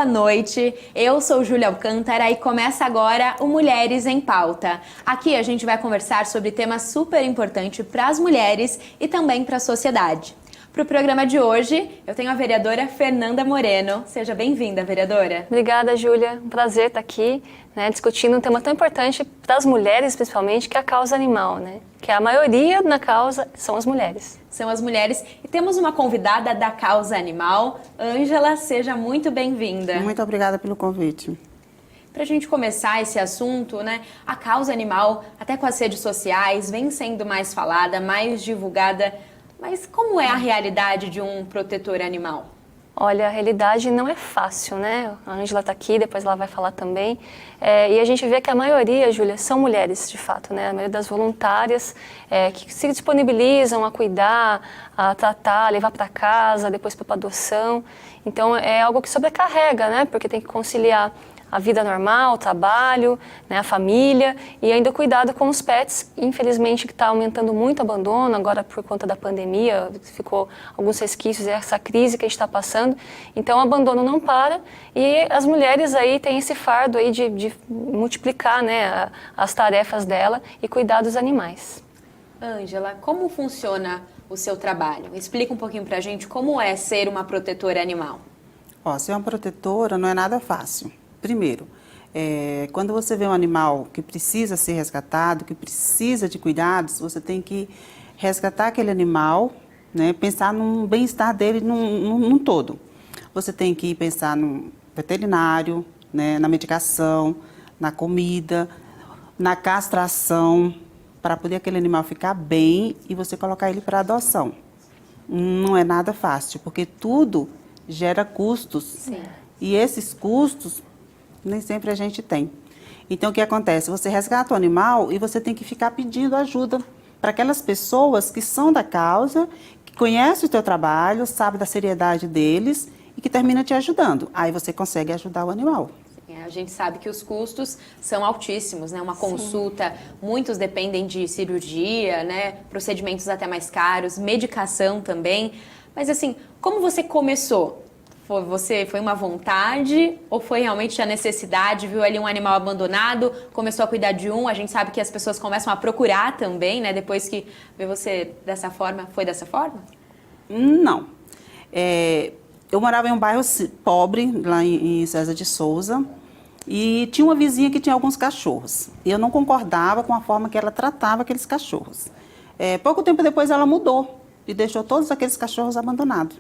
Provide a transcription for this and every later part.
boa noite. Eu sou Júlia Alcântara e começa agora o Mulheres em Pauta. Aqui a gente vai conversar sobre temas super importantes para as mulheres e também para a sociedade. Para o programa de hoje, eu tenho a vereadora Fernanda Moreno. Seja bem-vinda, vereadora. Obrigada, Júlia. Um prazer estar aqui, discutindo um tema tão importante para as mulheres, principalmente, que é a causa animal, que a maioria na causa são as mulheres. São as mulheres. E temos uma convidada da causa animal. Ângela, seja muito bem-vinda. Muito obrigada pelo convite. Para a gente começar esse assunto, a causa animal, até com as redes sociais, vem sendo mais falada, mais divulgada. Mas como é a realidade de um protetor animal? Olha, a realidade não é fácil, A Ângela está aqui, depois ela vai falar também. E a gente vê que a maioria, Júlia, são mulheres, de fato, A maioria das voluntárias que se disponibilizam a cuidar, a tratar, a levar para casa, depois para adoção. Então, é algo que sobrecarrega, Porque tem que conciliar a vida normal, o trabalho, a família e ainda o cuidado com os pets. Infelizmente, que está aumentando muito o abandono, agora por conta da pandemia, ficou alguns resquícios dessa crise que a gente está passando. Então, o abandono não para e as mulheres aí têm esse fardo aí de multiplicar as tarefas dela e cuidar dos animais. Ângela, como funciona o seu trabalho? Explica um pouquinho pra gente como é ser uma protetora animal. Ser uma protetora não é nada fácil. Primeiro, quando você vê um animal que precisa ser resgatado, que precisa de cuidados, você tem que resgatar aquele animal, pensar no bem-estar dele num todo. Você tem que pensar no veterinário, na medicação, na comida, na castração, para poder aquele animal ficar bem e você colocar ele para adoção. Não é nada fácil, porque tudo gera custos. Sim. E esses custos nem sempre a gente tem. Então, o que acontece? Você resgata o animal e você tem que ficar pedindo ajuda para aquelas pessoas que são da causa, que conhecem o teu trabalho, sabem da seriedade deles e que termina te ajudando. Aí você consegue ajudar o animal. A gente sabe que os custos são altíssimos, Uma consulta, muitos dependem de cirurgia, procedimentos até mais caros, medicação também. Mas assim, como você começou? Foi uma vontade ou foi realmente a necessidade? Viu ali um animal abandonado, começou a cuidar de um? A gente sabe que as pessoas começam a procurar também, Depois que vê você dessa forma. Foi dessa forma? Não. Eu morava em um bairro pobre, lá em César de Souza, e tinha uma vizinha que tinha alguns cachorros. E eu não concordava com a forma que ela tratava aqueles cachorros. Pouco tempo depois ela mudou e deixou todos aqueles cachorros abandonados.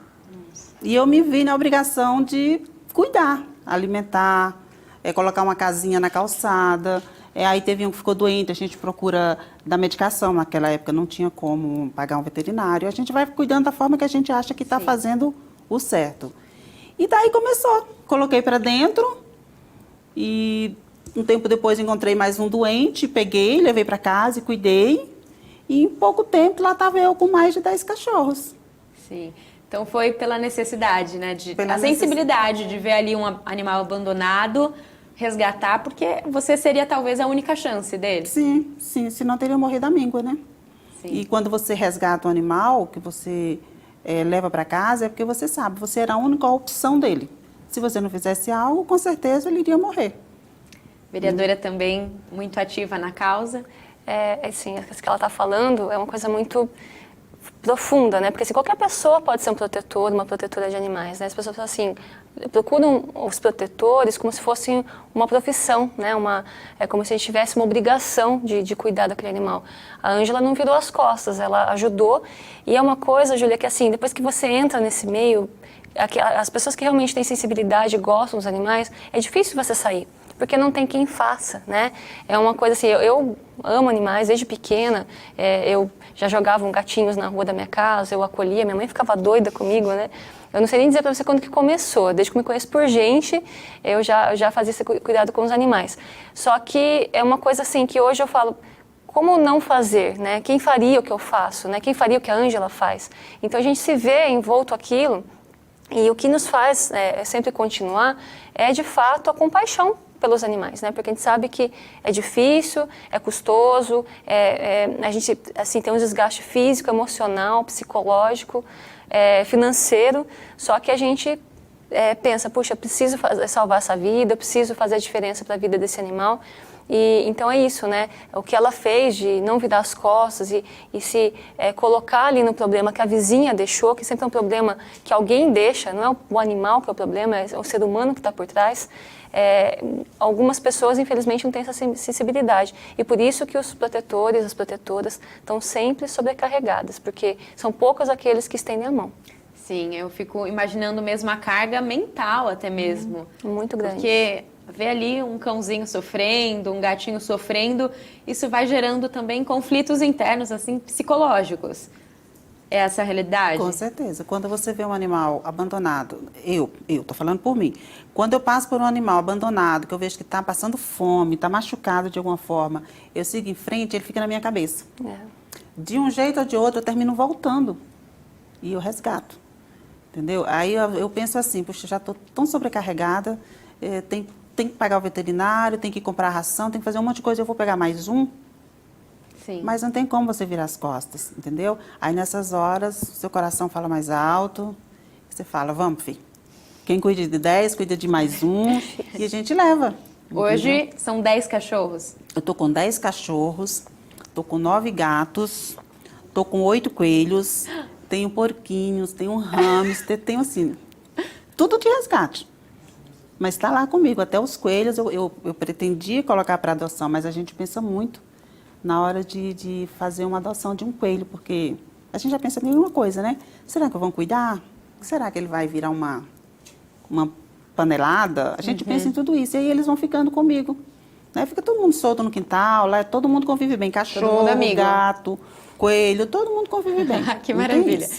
E eu me vi na obrigação de cuidar, alimentar, colocar uma casinha na calçada. Aí teve um que ficou doente, a gente procura dar medicação. Naquela época não tinha como pagar um veterinário. A gente vai cuidando da forma que a gente acha que está fazendo o certo. E daí começou. Coloquei para dentro e um tempo depois encontrei mais um doente, peguei, levei para casa e cuidei. E em pouco tempo lá estava eu com mais de 10 cachorros. Sim. Então foi pela necessidade, a sensibilidade de ver ali um animal abandonado, resgatar, porque você seria talvez a única chance dele. Sim, senão teria morrido a míngua, Sim. E quando você resgata um animal, que você leva para casa, é porque você sabe, você era a única opção dele. Se você não fizesse algo, com certeza ele iria morrer. Vereadora também muito ativa na causa. Assim, o que ela está falando é uma coisa muito profunda, Porque assim, qualquer pessoa pode ser um protetor, uma protetora de animais, As pessoas assim, procuram os protetores como se fosse uma profissão, É como se a gente tivesse uma obrigação de cuidar daquele animal. A Ângela não virou as costas, ela ajudou. E é uma coisa, Júlia, que assim, depois que você entra nesse meio, as pessoas que realmente têm sensibilidade e gostam dos animais, é difícil você sair, porque não tem quem faça, É uma coisa assim, eu amo animais desde pequena, eu já jogava gatinhos na rua da minha casa, eu acolhia, minha mãe ficava doida comigo, Eu não sei nem dizer para você quando que começou, desde que me conheço por gente, eu já fazia esse cuidado com os animais. Só que é uma coisa assim que hoje eu falo, como não fazer, Quem faria o que eu faço, Quem faria o que a Ângela faz? Então a gente se vê envolto aquilo e o que nos faz sempre continuar é de fato a compaixão pelos animais, Porque a gente sabe que é difícil, é custoso, a gente assim, tem um desgaste físico, emocional, psicológico, financeiro, só que a gente pensa, puxa, eu preciso salvar essa vida, eu preciso fazer a diferença para a vida desse animal. E então é isso, né? O que ela fez de não virar as costas e se colocar ali no problema que a vizinha deixou, que sempre é um problema que alguém deixa, não é o animal que é o problema, é o ser humano que está por trás. Algumas pessoas, infelizmente, não têm essa sensibilidade. E por isso que os protetores, as protetoras, estão sempre sobrecarregadas, porque são poucos aqueles que estendem a mão. Sim, eu fico imaginando mesmo a carga mental até mesmo. Muito grande. Porque ver ali um cãozinho sofrendo, um gatinho sofrendo, isso vai gerando também conflitos internos, assim, psicológicos. É essa a realidade? Com certeza. Quando você vê um animal abandonado, eu tô falando por mim, quando eu passo por um animal abandonado, que eu vejo que está passando fome, está machucado de alguma forma, eu sigo em frente, ele fica na minha cabeça. De um jeito ou de outro, eu termino voltando e eu resgato. Entendeu? Aí eu penso assim, puxa, já estou tão sobrecarregada, tem que pagar o veterinário, tem que comprar ração, tem que fazer um monte de coisa, eu vou pegar mais um. Sim. Mas não tem como você virar as costas, entendeu? Aí nessas horas, seu coração fala mais alto, você fala, vamos, filho. Quem cuida de 10, cuida de mais um, e a gente leva. Hoje entendeu? são 10 cachorros. Eu tô com 10 cachorros, tô com 9 gatos, tô com 8 coelhos, tenho porquinhos, tenho hamster, tenho assim, tudo de resgate. Mas está lá comigo, até os coelhos eu pretendia colocar para adoção, mas a gente pensa muito na hora de fazer uma adoção de um coelho, porque a gente já pensa em uma coisa, né? Será que vão cuidar? Será que ele vai virar uma panelada? A gente pensa em tudo isso, e aí eles vão ficando comigo. Né? Fica todo mundo solto no quintal, lá todo mundo convive bem, cachorro, gato, coelho, todo mundo convive bem. Que maravilha.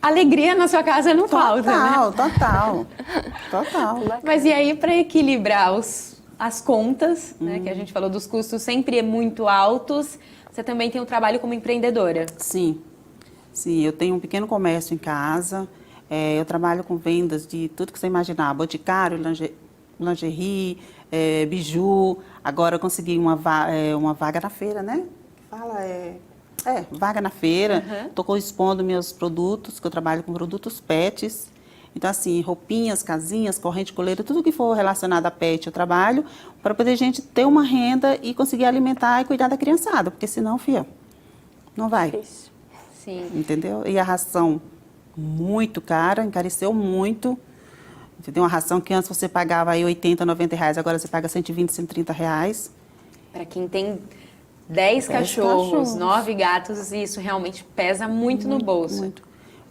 Alegria na sua casa não falta, né? Total. Mas e aí, para equilibrar as contas, né, que a gente falou dos custos sempre muito altos, você também tem um trabalho como empreendedora? Sim, eu tenho um pequeno comércio em casa, eu trabalho com vendas de tudo que você imaginar, boticário, lingerie, biju, agora eu consegui uma vaga na feira, né? Vaga na feira, estou expondo meus produtos, que eu trabalho com produtos pets. Então, assim, roupinhas, casinhas, corrente, coleira, tudo que for relacionado a pet eu trabalho, para poder a gente ter uma renda e conseguir alimentar e cuidar da criançada, porque senão, filha, não vai. Difícil. Sim. Entendeu? E a ração muito cara, encareceu muito. Entendeu? Uma ração que antes você pagava aí 80, 90 reais, agora você paga 120, 130 reais. Para quem tem 10 cachorros, 9 gatos, isso realmente pesa muito no bolso. Muito.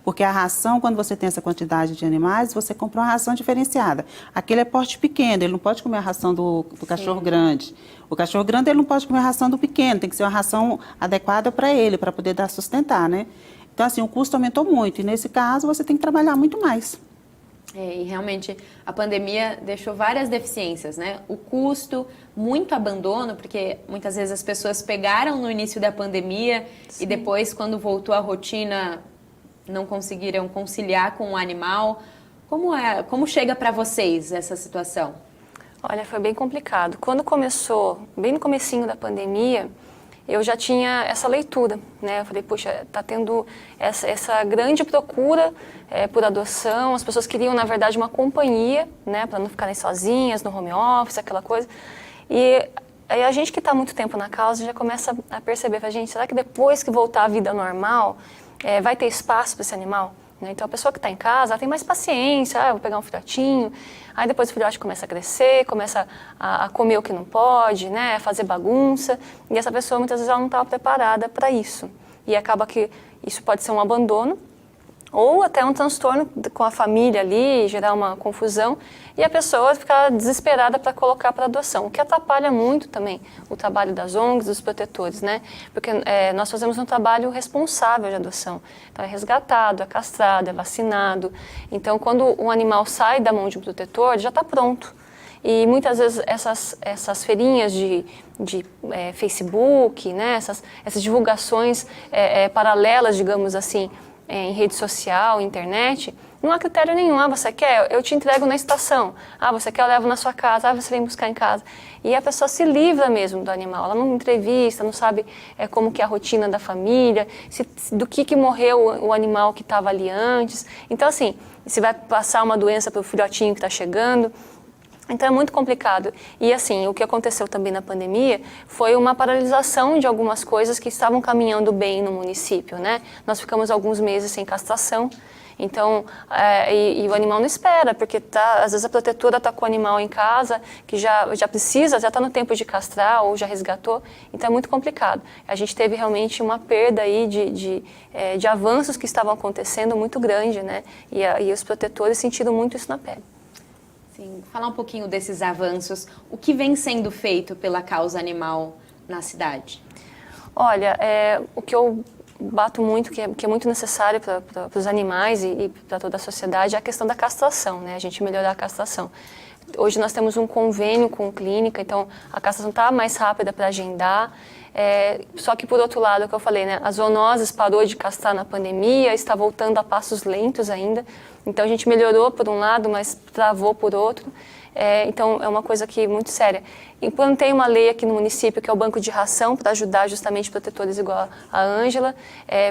Porque a ração, quando você tem essa quantidade de animais, você compra uma ração diferenciada. Aquele é porte pequeno, ele não pode comer a ração do cachorro grande. O cachorro grande, ele não pode comer a ração do pequeno, tem que ser uma ração adequada para ele, para poder sustentar, né? Então, assim, o custo aumentou muito. E, nesse caso, você tem que trabalhar muito mais. E realmente a pandemia deixou várias deficiências, né? O custo, muito abandono, porque muitas vezes as pessoas pegaram no início da pandemia e depois, quando voltou à rotina, não conseguiram conciliar com o animal. Como chega para vocês essa situação? Olha, foi bem complicado. Quando começou, bem no comecinho da pandemia, eu já tinha essa leitura, né? Eu falei, puxa, está tendo essa grande procura por adoção, as pessoas queriam, na verdade, uma companhia, né? Para não ficarem sozinhas no home office, aquela coisa. E aí a gente que está muito tempo na causa já começa a perceber, fala, gente, será que depois que voltar à vida normal, vai ter espaço para esse animal? Então, a pessoa que está em casa, ela tem mais paciência, vou pegar um filhotinho, aí depois o filhote começa a crescer, começa a comer o que não pode, né, fazer bagunça, e essa pessoa, muitas vezes, ela não estava preparada para isso. E acaba que isso pode ser um abandono, ou até um transtorno com a família ali, gerar uma confusão, e a pessoa ficar desesperada para colocar para adoção, o que atrapalha muito também o trabalho das ONGs, dos protetores, né? Porque nós fazemos um trabalho responsável de adoção. Então, é resgatado, é castrado, é vacinado. Então, quando um animal sai da mão de um protetor, já está pronto. E muitas vezes essas feirinhas de Facebook, né? essas divulgações paralelas, digamos assim, em rede social, internet, não há critério nenhum. Ah, você quer? Eu te entrego na estação. Ah, você quer? Eu levo na sua casa. Ah, você vem buscar em casa. E a pessoa se livra mesmo do animal. Ela não entrevista, não sabe como que é a rotina da família, do que morreu o animal que estava ali antes. Então, assim, se vai passar uma doença para o filhotinho que está chegando. Então é muito complicado. E assim, o que aconteceu também na pandemia foi uma paralisação de algumas coisas que estavam caminhando bem no município, né? Nós ficamos alguns meses sem castração. Então, e o animal não espera, porque às vezes a protetora está com o animal em casa, que já precisa, já está no tempo de castrar ou já resgatou, então é muito complicado. A gente teve realmente uma perda aí de avanços que estavam acontecendo muito grande, né? E os protetores sentiram muito isso na pele. Sim, falar um pouquinho desses avanços. O que vem sendo feito pela causa animal na cidade? Olha, o que eu bato muito, que é muito necessário para os animais e para toda a sociedade, é a questão da castração, né? A gente melhorar a castração. Hoje nós temos um convênio com clínica, então a castração está mais rápida para agendar. Só que, por outro lado, é o que eu falei, né? A zoonoses parou de castrar na pandemia, está voltando a passos lentos ainda. Então, a gente melhorou por um lado, mas travou por outro. Então, é uma coisa aqui muito séria. Implantei uma lei aqui no município, que é o banco de ração, para ajudar justamente protetores igual a Ângela,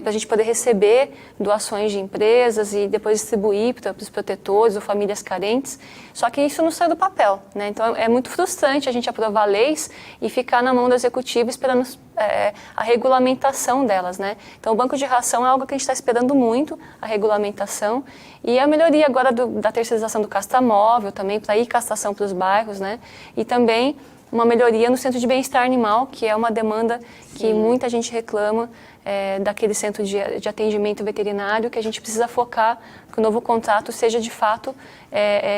para a gente poder receber doações de empresas e depois distribuir para os protetores ou famílias carentes. Só que isso não saiu do papel, né? Então, é muito frustrante a gente aprovar leis e ficar na mão do executivo esperando a regulamentação delas, né? Então, o banco de ração é algo que a gente está esperando muito, a regulamentação, e a melhoria agora da terceirização do castramóvel também, para ir castração para os bairros, né? E também uma melhoria no centro de bem-estar animal, que é uma demanda que muita gente reclama, daquele centro de atendimento veterinário, que a gente precisa focar que o novo contrato seja de fato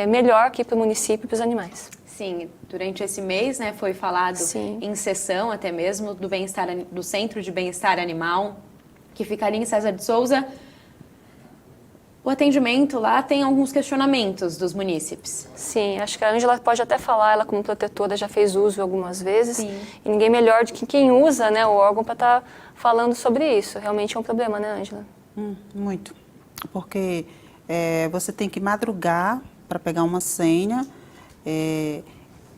melhor aqui para o município e para os animais. Sim, durante esse mês, né, foi falado Sim. em sessão até mesmo do Centro de Bem-Estar Animal, que ficaria em César de Souza. O atendimento lá tem alguns questionamentos dos munícipes. Sim, acho que a Ângela pode até falar, ela como protetora já fez uso algumas vezes. Sim. E ninguém melhor do que quem usa, né, o órgão para estar falando sobre isso. Realmente é um problema, né, Ângela? Muito. Porque você tem que madrugar para pegar uma senha.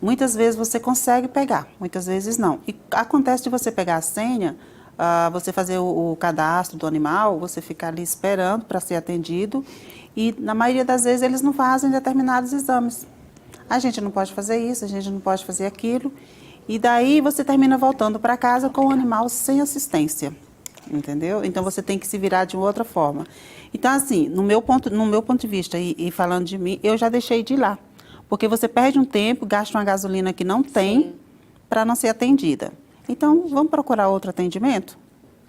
Muitas vezes você consegue pegar, muitas vezes não. E acontece de você pegar a senha, você fazer o cadastro do animal, você ficar ali esperando para ser atendido e na maioria das vezes eles não fazem determinados exames. A gente não pode fazer isso, a gente não pode fazer aquilo e daí você termina voltando para casa com o animal sem assistência, entendeu? Então você tem que se virar de outra forma. Então assim, no meu ponto de vista e falando de mim, eu já deixei de ir lá. Porque você perde um tempo, gasta uma gasolina que não tem para não ser atendida. Então, vamos procurar outro atendimento?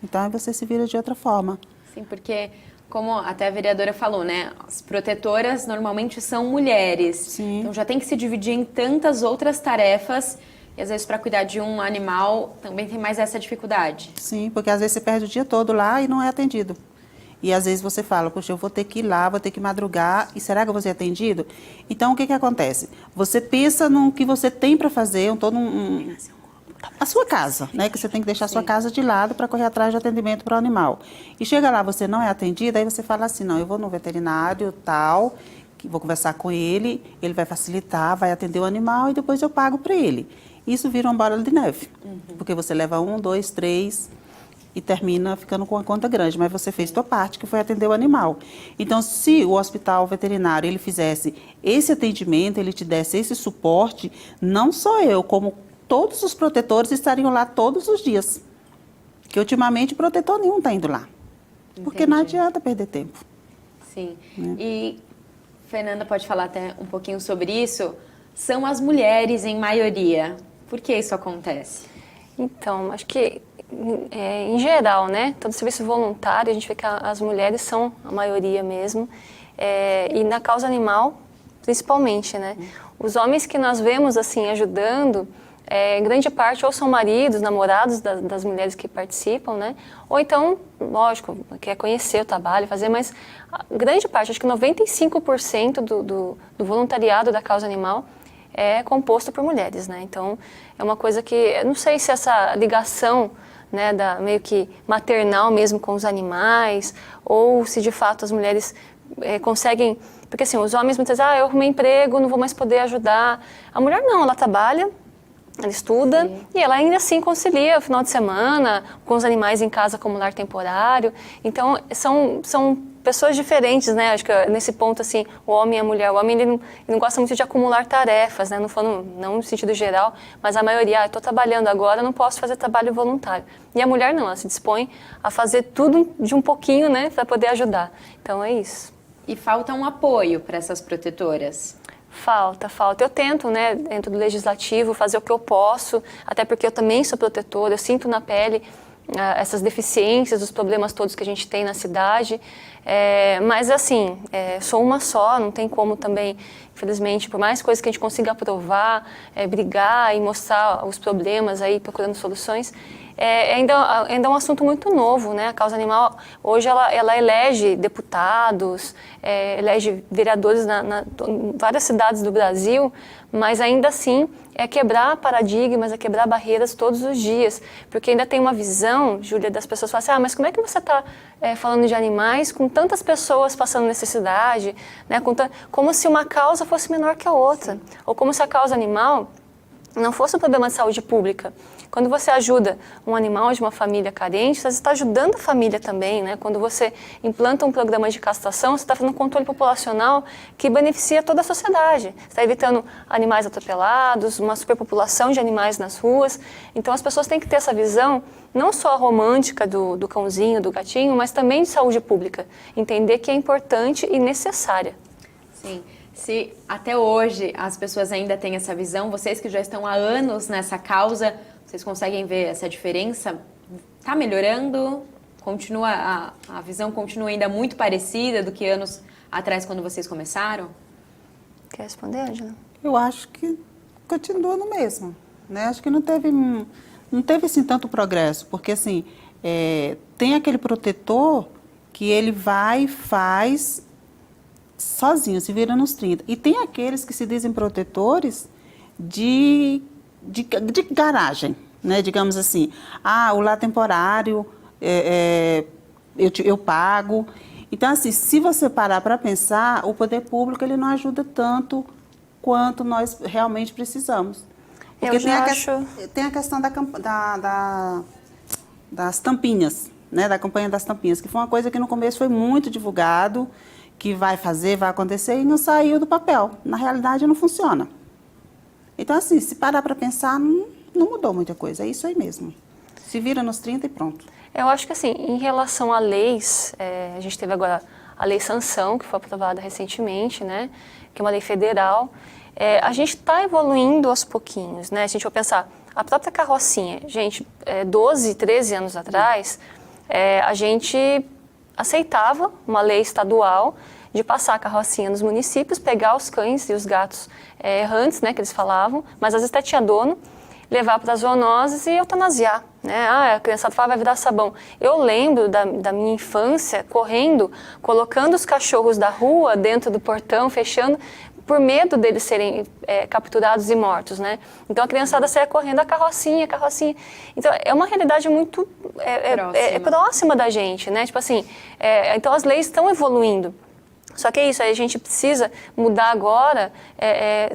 Então, aí você se vira de outra forma. Sim, porque, como até a vereadora falou, né, as protetoras normalmente são mulheres. Sim. Então, já tem que se dividir em tantas outras tarefas e, às vezes, para cuidar de um animal, também tem mais essa dificuldade. Sim, porque às vezes você perde o dia todo lá e não é atendido. E às vezes você fala, poxa, eu vou ter que ir lá, vou ter que madrugar, e será que eu vou ser atendido? Então, o que acontece? Você pensa no que você tem para fazer, a sua casa, né? Que você tem que deixar a sua casa de lado para correr atrás de atendimento para o animal. E chega lá, você não é atendido, aí você fala assim, não, eu vou no veterinário, tal, vou conversar com ele vai facilitar, vai atender o animal e depois eu pago para ele. Isso vira uma bola de neve, porque você leva 1, 2, 3... e termina ficando com uma conta grande, mas você fez sua parte, que foi atender o animal. Então, se o hospital veterinário ele fizesse esse atendimento, ele te desse esse suporte, não só eu, como todos os protetores estariam lá todos os dias. Que ultimamente protetor nenhum está indo lá. Porque não adianta perder tempo. Sim. E Fernanda pode falar até um pouquinho sobre isso. São as mulheres em maioria. Por que isso acontece? Então, acho que em geral, né, todo serviço voluntário, a gente vê que as mulheres são a maioria mesmo, e na causa animal, principalmente, né. Os homens que nós vemos, assim, ajudando, em grande parte, ou são maridos, namorados das mulheres que participam, né, ou então, lógico, quer conhecer o trabalho, fazer, mas a grande parte, acho que 95% do voluntariado da causa animal é composto por mulheres, né, então é uma coisa que, eu não sei se essa ligação, né, meio que maternal mesmo com os animais, ou se de fato as mulheres conseguem... Porque assim, os homens muitas vezes, eu arrumei emprego, não vou mais poder ajudar. A mulher não, ela trabalha, ela estuda, sim, e ela ainda assim concilia o final de semana com os animais em casa como lar temporário. Então, são pessoas diferentes, né? Acho que nesse ponto, assim, o homem e a mulher. O homem, ele não gosta muito de acumular tarefas, né? Não no sentido geral, mas a maioria, eu estou trabalhando agora, não posso fazer trabalho voluntário. E a mulher não, ela se dispõe a fazer tudo de um pouquinho, né? Para poder ajudar. Então, é isso. E falta um apoio para essas protetoras? Falta. Eu tento, né, dentro do legislativo, fazer o que eu posso, até porque eu também sou protetora, eu sinto na pele essas deficiências, os problemas todos que a gente tem na cidade, mas assim, sou uma só, não tem como também, infelizmente, por mais coisas que a gente consiga aprovar, brigar e mostrar os problemas aí, procurando soluções, ainda é um assunto muito novo, né? A causa animal, hoje ela elege deputados, elege vereadores em várias cidades do Brasil, mas ainda assim é quebrar paradigmas, é quebrar barreiras todos os dias, porque ainda tem uma visão, Júlia, das pessoas falam assim, mas como é que você está falando de animais com tantas pessoas passando necessidade, né? Como se uma causa fosse menor que a outra, sim, ou como se a causa animal não fosse um problema de saúde pública. Quando você ajuda um animal de uma família carente, você está ajudando a família também, né? Quando você implanta um programa de castração, você está fazendo um controle populacional que beneficia toda a sociedade. Você está evitando animais atropelados, uma superpopulação de animais nas ruas. Então, as pessoas têm que ter essa visão, não só romântica do cãozinho, do gatinho, mas também de saúde pública. Entender que é importante e necessária. Sim. Se até hoje as pessoas ainda têm essa visão, vocês que já estão há anos nessa causa, vocês conseguem ver essa diferença? Está melhorando? A visão continua ainda muito parecida do que anos atrás, quando vocês começaram? Quer responder, Angela? Eu acho que continua no mesmo, né? Acho que não teve assim tanto progresso, porque assim, tem aquele protetor que ele vai e faz sozinho, se vira nos 30. E tem aqueles que se dizem protetores de garagem, né? Digamos assim, o lar temporário, eu pago. Então, assim, se você parar para pensar, o poder público ele não ajuda tanto quanto nós realmente precisamos. Porque tem a questão das tampinhas, né? Da campanha das tampinhas, que foi uma coisa que no começo foi muito divulgado, que vai acontecer, e não saiu do papel. Na realidade, não funciona. Então, assim, se parar para pensar, não mudou muita coisa. É isso aí mesmo. Se vira nos 30 e pronto. Eu acho que, assim, em relação a leis, a gente teve agora a Lei Sanção, que foi aprovada recentemente, né? Que é uma lei federal. A gente está evoluindo aos pouquinhos, né? Se a gente for pensar, a própria carrocinha, gente, 12, 13 anos atrás, a gente aceitava uma lei estadual de passar a carrocinha nos municípios, pegar os cães e os gatos errantes, né, que eles falavam, mas às vezes até tinha dono, levar para as zoonoses e eutanasiar, né? A criançada fala, vai virar sabão. Eu lembro da minha infância correndo, colocando os cachorros da rua dentro do portão, fechando, por medo deles serem capturados e mortos, né? Então a criançada saia correndo, a carrocinha. Então é uma realidade muito próxima da gente, né? Tipo assim, então as leis estão evoluindo. Só que é isso, aí a gente precisa mudar agora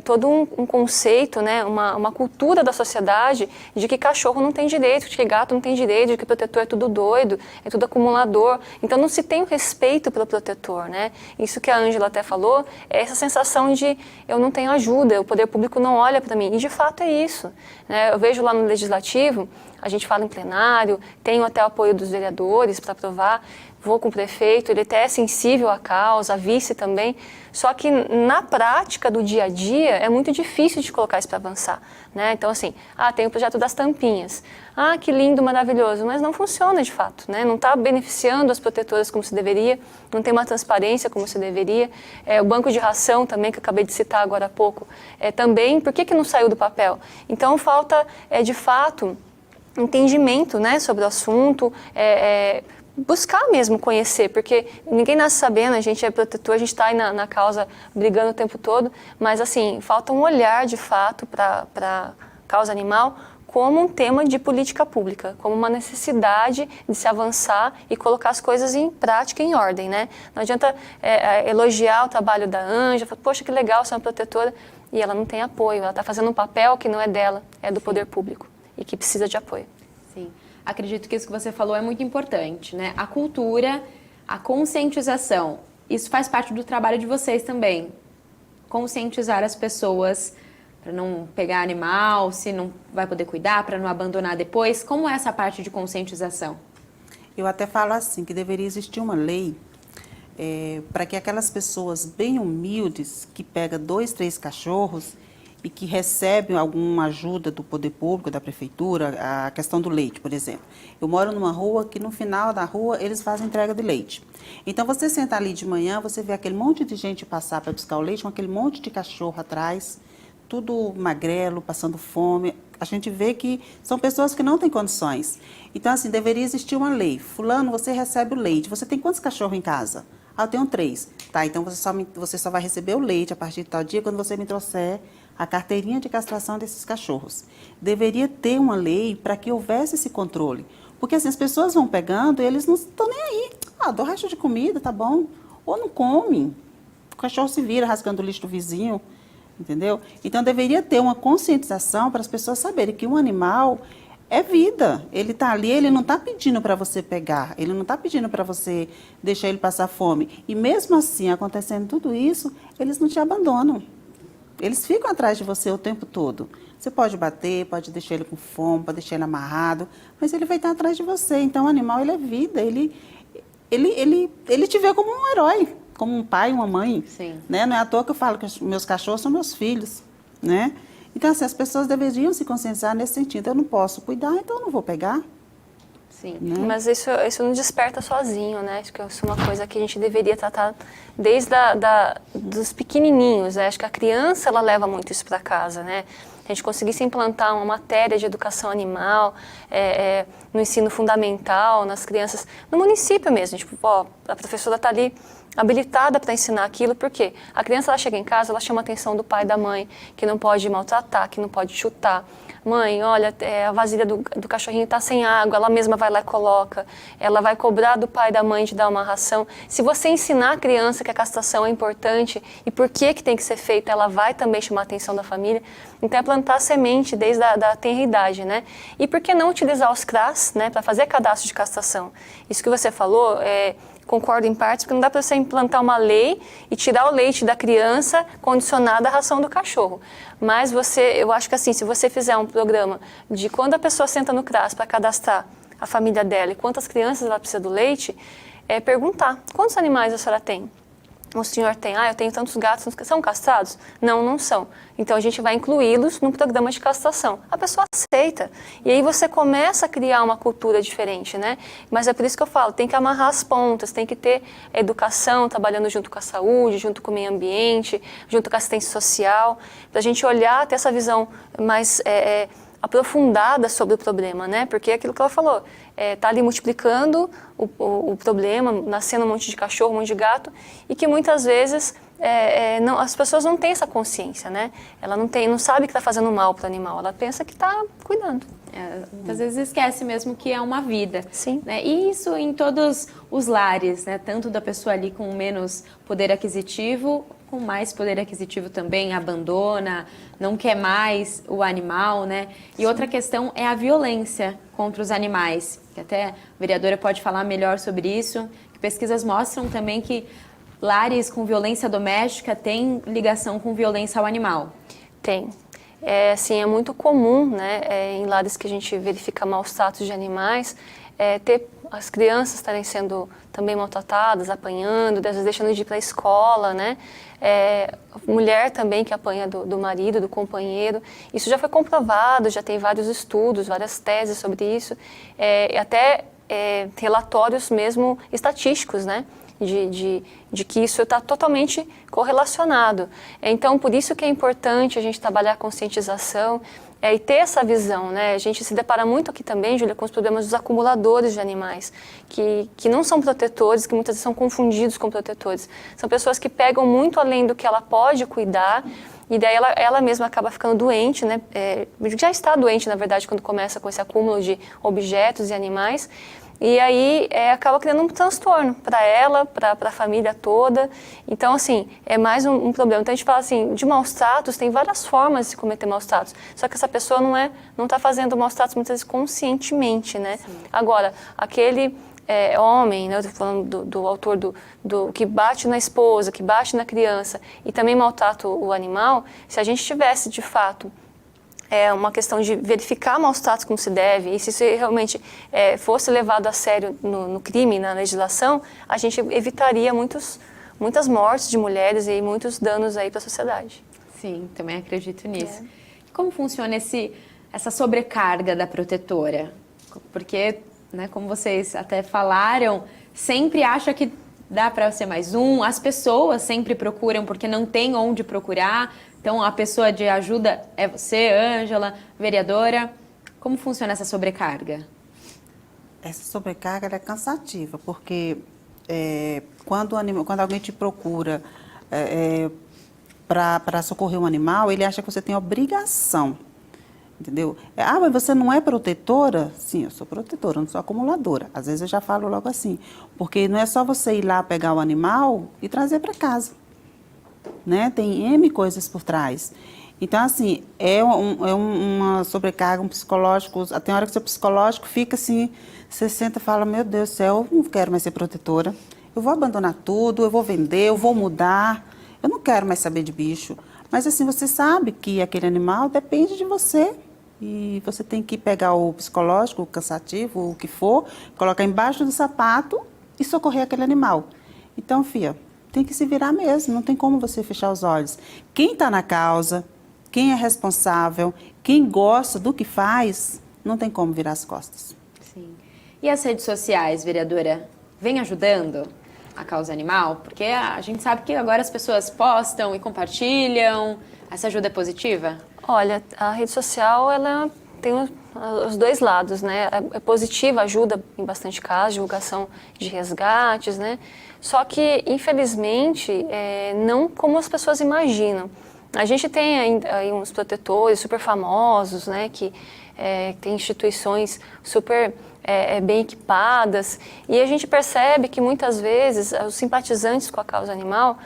todo um conceito, né, uma cultura da sociedade de que cachorro não tem direito, de que gato não tem direito, de que protetor é tudo doido, é tudo acumulador. Então não se tem o respeito pelo protetor, né? Isso que a Ângela até falou, é essa sensação de eu não tenho ajuda, o poder público não olha para mim. E de fato é isso, né? Eu vejo lá no Legislativo, a gente fala em plenário, tenho até o apoio dos vereadores para aprovar, vou com o prefeito, ele até é sensível à causa, a vice também, só que na prática do dia a dia é muito difícil de colocar isso para avançar, né? Então assim, tem o projeto das tampinhas, que lindo, maravilhoso, mas não funciona de fato, né? Não está beneficiando as protetoras como se deveria, não tem uma transparência como se deveria, o banco de ração também, que eu acabei de citar agora há pouco, também, por que não saiu do papel? Então falta, de fato, entendimento, né, sobre o assunto, buscar mesmo conhecer, porque ninguém nasce sabendo, a gente é protetor, a gente está aí na causa brigando o tempo todo, mas assim, falta um olhar de fato para a causa animal como um tema de política pública, como uma necessidade de se avançar e colocar as coisas em prática, em ordem, né? Não adianta elogiar o trabalho da Ângela, falar, poxa, que legal ser uma protetora, e ela não tem apoio, ela está fazendo um papel que não é dela, é do poder público, e que precisa de apoio. Sim, acredito que isso que você falou é muito importante, né? A cultura, a conscientização, isso faz parte do trabalho de vocês também, conscientizar as pessoas para não pegar animal, se não vai poder cuidar, para não abandonar depois. Como é essa parte de conscientização? Eu até falo assim, que deveria existir uma lei para que aquelas pessoas bem humildes, que pegam 2, 3 cachorros e que recebem alguma ajuda do poder público, da prefeitura, a questão do leite, por exemplo. Eu moro numa rua que no final da rua eles fazem entrega de leite. Então você senta ali de manhã, você vê aquele monte de gente passar para buscar o leite, com aquele monte de cachorro atrás, tudo magrelo, passando fome. A gente vê que são pessoas que não têm condições. Então, assim, deveria existir uma lei. Fulano, você recebe o leite. Você tem quantos cachorros em casa? Ah, eu tenho 3. Tá, então você só vai receber o leite a partir de tal dia quando você me trouxer a carteirinha de castração desses cachorros. Deveria ter uma lei para que houvesse esse controle. Porque assim, as pessoas vão pegando e eles não estão nem aí. Ah, dou resto de comida, tá bom. Ou não come. O cachorro se vira rasgando o lixo do vizinho. Entendeu? Então, deveria ter uma conscientização para as pessoas saberem que um animal é vida. Ele está ali, ele não está pedindo para você pegar, ele não está pedindo para você deixar ele passar fome. E mesmo assim, acontecendo tudo isso, eles não te abandonam. Eles ficam atrás de você o tempo todo. Você pode bater, pode deixar ele com fome, pode deixar ele amarrado, mas ele vai estar atrás de você. Então, o animal, ele é vida, ele te vê como um herói. Como um pai, uma mãe, Sim. Né? Não é à toa que eu falo que os meus cachorros são meus filhos, né? Então, assim, as pessoas deveriam se conscientizar nesse sentido. Eu não posso cuidar, então eu não vou pegar. Sim. Né? Mas isso não desperta sozinho, né? Acho que isso é uma coisa que a gente deveria tratar desde dos pequenininhos, né? Acho que a criança, ela leva muito isso para casa, né? A gente conseguisse implantar uma matéria de educação animal no ensino fundamental, nas crianças, no município mesmo. Tipo, ó, a professora está ali habilitada para ensinar aquilo, porque a criança, ela chega em casa, ela chama a atenção do pai e da mãe, que não pode maltratar, que não pode chutar. Mãe, olha, a vasilha do cachorrinho está sem água, ela mesma vai lá e coloca. Ela vai cobrar do pai e da mãe de dar uma ração. Se você ensinar a criança que a castração é importante e por que tem que ser feita, ela vai também chamar a atenção da família. Então, é plantar semente desde a tenra idade, né? E por que não utilizar os CRAS, né, para fazer cadastro de castração? Isso que você falou, concordo em partes, porque não dá para você implantar uma lei e tirar o leite da criança condicionado à ração do cachorro. Mas eu acho que assim, se você fizer um programa de quando a pessoa senta no CRAS para cadastrar a família dela e quantas crianças ela precisa do leite, perguntar, quantos animais a senhora tem? O senhor tem, eu tenho tantos gatos, são castrados? Não, não são. Então, a gente vai incluí-los no programa de castração. A pessoa aceita. E aí você começa a criar uma cultura diferente, né? Mas é por isso que eu falo, tem que amarrar as pontas, tem que ter educação, trabalhando junto com a saúde, junto com o meio ambiente, junto com a assistência social, para a gente olhar, ter essa visão mais aprofundada sobre o problema, né? Porque é aquilo que ela falou, tá ali multiplicando o problema, nascendo um monte de cachorro, um monte de gato, e que muitas vezes as pessoas não têm essa consciência, né? Ela não sabe que está fazendo mal para o animal, ela pensa que está cuidando. Muitas vezes esquece mesmo que é uma vida. Sim. Né? E isso em todos os lares, né? Tanto da pessoa ali com menos poder aquisitivo, com mais poder aquisitivo também, abandona, não quer mais o animal, né? E Sim. Outra questão é a violência contra os animais, que até a vereadora pode falar melhor sobre isso, que pesquisas mostram também que lares com violência doméstica têm ligação com violência ao animal. Tem. É muito comum, né, em lares que a gente verifica maus tratos de animais, ter as crianças estarem sendo também maltratadas, apanhando, às vezes deixando de ir para a escola, né? Mulher também que apanha do marido, do companheiro. Isso já foi comprovado, já tem vários estudos, várias teses sobre isso, até relatórios mesmo estatísticos, né? De que isso está totalmente correlacionado. Então, por isso que é importante a gente trabalhar a conscientização e ter essa visão, né? A gente se depara muito aqui também, Júlia, com os problemas dos acumuladores de animais, que não são protetores, que muitas vezes são confundidos com protetores. São pessoas que pegam muito além do que ela pode cuidar e daí ela mesma acaba ficando doente, né? Já está doente, na verdade, quando começa com esse acúmulo de objetos e animais, e aí acaba criando um transtorno para ela, para a família toda. Então, assim, é mais um problema. Então, a gente fala assim, de maus tratos, tem várias formas de se cometer maus tratos. Só que essa pessoa não está fazendo maus tratos, muitas vezes, conscientemente, né? Sim. Agora, aquele homem, né, eu estou falando do autor do que bate na esposa, que bate na criança e também maltrata o animal, se a gente tivesse, de fato, uma questão de verificar maus tratos como se deve, e se isso realmente fosse levado a sério no crime, na legislação, a gente evitaria muitas mortes de mulheres e muitos danos aí para a sociedade. Sim, também acredito nisso. Como funciona essa sobrecarga da protetora? Porque, né, como vocês até falaram, sempre acha que dá para ser mais um, as pessoas sempre procuram porque não tem onde procurar. Então, a pessoa de ajuda é você, Ângela, vereadora. Como funciona essa sobrecarga? Essa sobrecarga é cansativa, porque quando alguém te procura para socorrer um animal, ele acha que você tem obrigação, entendeu? Mas você não é protetora? Sim, eu sou protetora, não sou acumuladora. Às vezes eu já falo logo assim, porque não é só você ir lá pegar o animal e trazer para casa. Né? Tem N coisas por trás. Então, assim, uma sobrecarga, um psicológico. Tem hora que o seu psicológico fica assim, você senta e fala, meu Deus do céu, eu não quero mais ser protetora. Eu vou abandonar tudo, eu vou vender, eu vou mudar. Eu não quero mais saber de bicho. Mas, assim, você sabe que aquele animal depende de você. E você tem que pegar o psicológico, o cansativo, o que for, colocar embaixo do sapato e socorrer aquele animal. Então, filha, tem que se virar mesmo, não tem como você fechar os olhos. Quem está na causa, quem é responsável, quem gosta do que faz, não tem como virar as costas. Sim. E as redes sociais, vereadora, vem ajudando a causa animal? Porque a gente sabe que agora as pessoas postam e compartilham. Essa ajuda é positiva? Olha, a rede social, ela tem os dois lados, né? É positiva, ajuda em bastante casos, divulgação de resgates, né? Só que, infelizmente, não como as pessoas imaginam. A gente tem aí uns protetores super famosos, né? Que tem instituições super bem equipadas. E a gente percebe que, muitas vezes, os simpatizantes com a causa animal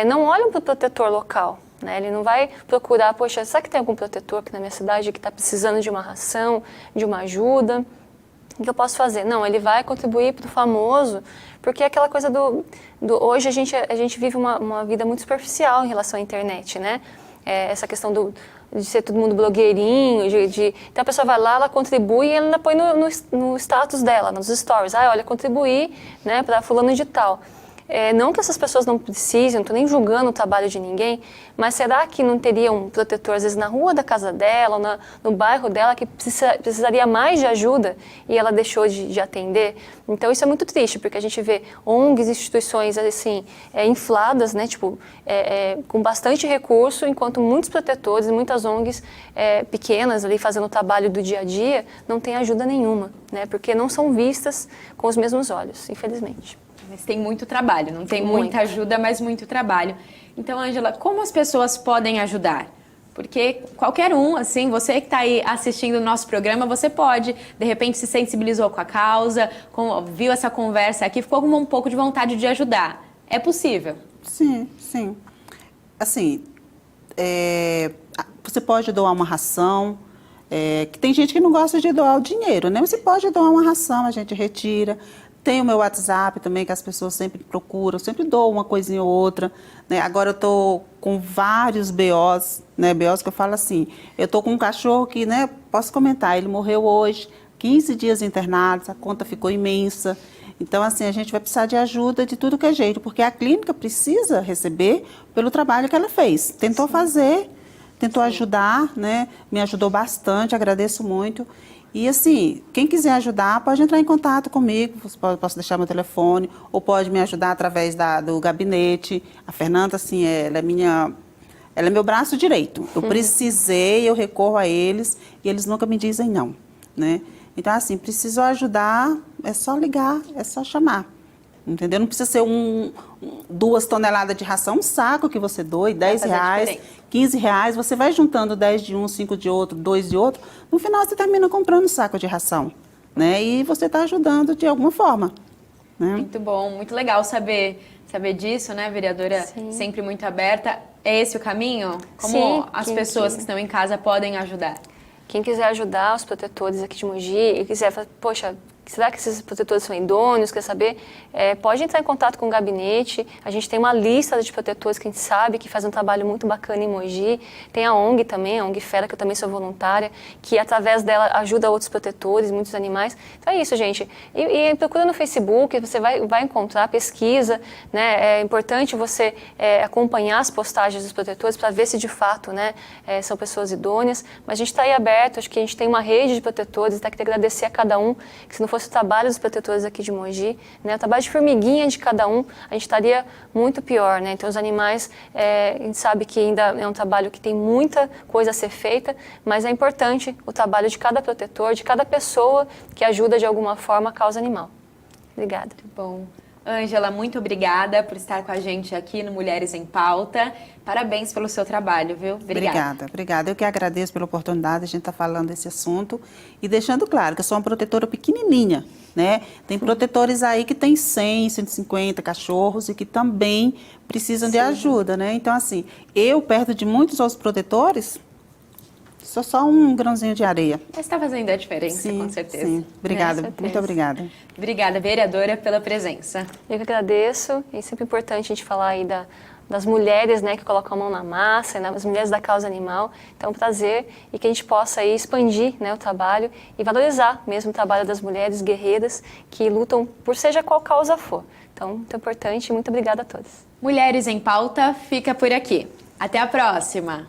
não olham para o protetor local. Né? Ele não vai procurar, poxa, será que tem algum protetor aqui na minha cidade que está precisando de uma ração, de uma ajuda? O que eu posso fazer? Não, ele vai contribuir para o famoso, porque é aquela coisa hoje a gente vive uma vida muito superficial em relação à internet, né? Essa questão de ser todo mundo blogueirinho, então a pessoa vai lá, ela contribui e ela ainda põe no status dela, nos stories. Olha, contribuir, né, para fulano de tal. Não que essas pessoas não precisem, não estou nem julgando o trabalho de ninguém, mas será que não teria um protetor, às vezes, na rua da casa dela, ou no bairro dela, que precisaria mais de ajuda e ela deixou de atender? Então, isso é muito triste, porque a gente vê ONGs, instituições, assim, infladas, né, tipo, com bastante recurso, enquanto muitos protetores e muitas ONGs pequenas, ali, fazendo o trabalho do dia a dia, não têm ajuda nenhuma, né, porque não são vistas com os mesmos olhos, infelizmente. Mas tem muito trabalho, não tem muita ajuda, mas muito trabalho. Então, Ângela, como as pessoas podem ajudar? Porque qualquer um, assim, você que está aí assistindo o nosso programa, você pode, de repente, se sensibilizou com a causa, viu essa conversa aqui, ficou com um pouco de vontade de ajudar. É possível? Sim, sim. Assim, você pode doar uma ração, que tem gente que não gosta de doar o dinheiro, né? Você pode doar uma ração, a gente retira. Tem o meu WhatsApp também, que as pessoas sempre procuram, eu sempre dou uma coisinha ou outra, né? Agora eu estou com vários BOs, né? BOs que eu falo assim, eu estou com um cachorro que, né, posso comentar, ele morreu hoje, 15 dias internados, a conta ficou imensa. Então, assim, a gente vai precisar de ajuda de tudo que é jeito, porque a clínica precisa receber pelo trabalho que ela fez. Tentou fazer, tentou ajudar, né? Me ajudou bastante, agradeço muito. E assim, quem quiser ajudar, pode entrar em contato comigo, posso deixar meu telefone, ou pode me ajudar através do gabinete. A Fernanda, assim, ela é meu braço direito. Eu precisei, eu recorro a eles, e eles nunca me dizem não, né? Então, assim, precisou ajudar, é só ligar, é só chamar. Entendeu? Não precisa ser 2 toneladas de ração, um saco que você doe, R$10, R$15, você vai juntando 10 de um, 5 de outro, 2 de outro, no final você termina comprando um saco de ração, né? E você está ajudando de alguma forma, né? Muito bom, muito legal saber disso, né, vereadora? Sim. Sempre muito aberta. É esse o caminho? Como Sim, as pessoas que estão em casa podem ajudar? Quem quiser ajudar os protetores aqui de Mogi e quiser falar, poxa, será que esses protetores são idôneos? Quer saber? Pode entrar em contato com o gabinete. A gente tem uma lista de protetores que a gente sabe que faz um trabalho muito bacana em Mogi. Tem a ONG também, a ONG Fera, que eu também sou voluntária, que através dela ajuda outros protetores, muitos animais. Então é isso, gente. E procura no Facebook, você vai encontrar, pesquisa, né? É importante você acompanhar as postagens dos protetores para ver se de fato, né, são pessoas idôneas. Mas a gente está aí aberto, acho que a gente tem uma rede de protetores, tá? Queria agradecer a cada um, que se não fosse o trabalho dos protetores aqui de Mogi, né, o trabalho de formiguinha de cada um, a gente estaria muito pior, né? Então os animais, a gente sabe que ainda é um trabalho que tem muita coisa a ser feita, mas é importante o trabalho de cada protetor, de cada pessoa que ajuda de alguma forma a causa animal. Obrigada. Bom. Ângela, muito obrigada por estar com a gente aqui no Mulheres em Pauta. Parabéns pelo seu trabalho, viu? Obrigada. Eu que agradeço pela oportunidade de a gente estar falando desse assunto e deixando claro que eu sou uma protetora pequenininha, né? Tem protetores aí que tem 100, 150 cachorros e que também precisam de ajuda, né? Então, assim, eu perto de muitos outros protetores, sou só um grãozinho de areia. Mas está fazendo a diferença, com certeza. Sim, obrigada, muito obrigada. Obrigada, vereadora, pela presença. Eu que agradeço, é sempre importante a gente falar aí das mulheres, né, que colocam a mão na massa, né, das mulheres da causa animal. Então, é um prazer e que a gente possa aí expandir, né, o trabalho e valorizar mesmo o trabalho das mulheres guerreiras que lutam por seja qual causa for. Então, muito importante e muito obrigada a todos. Mulheres em Pauta fica por aqui. Até a próxima!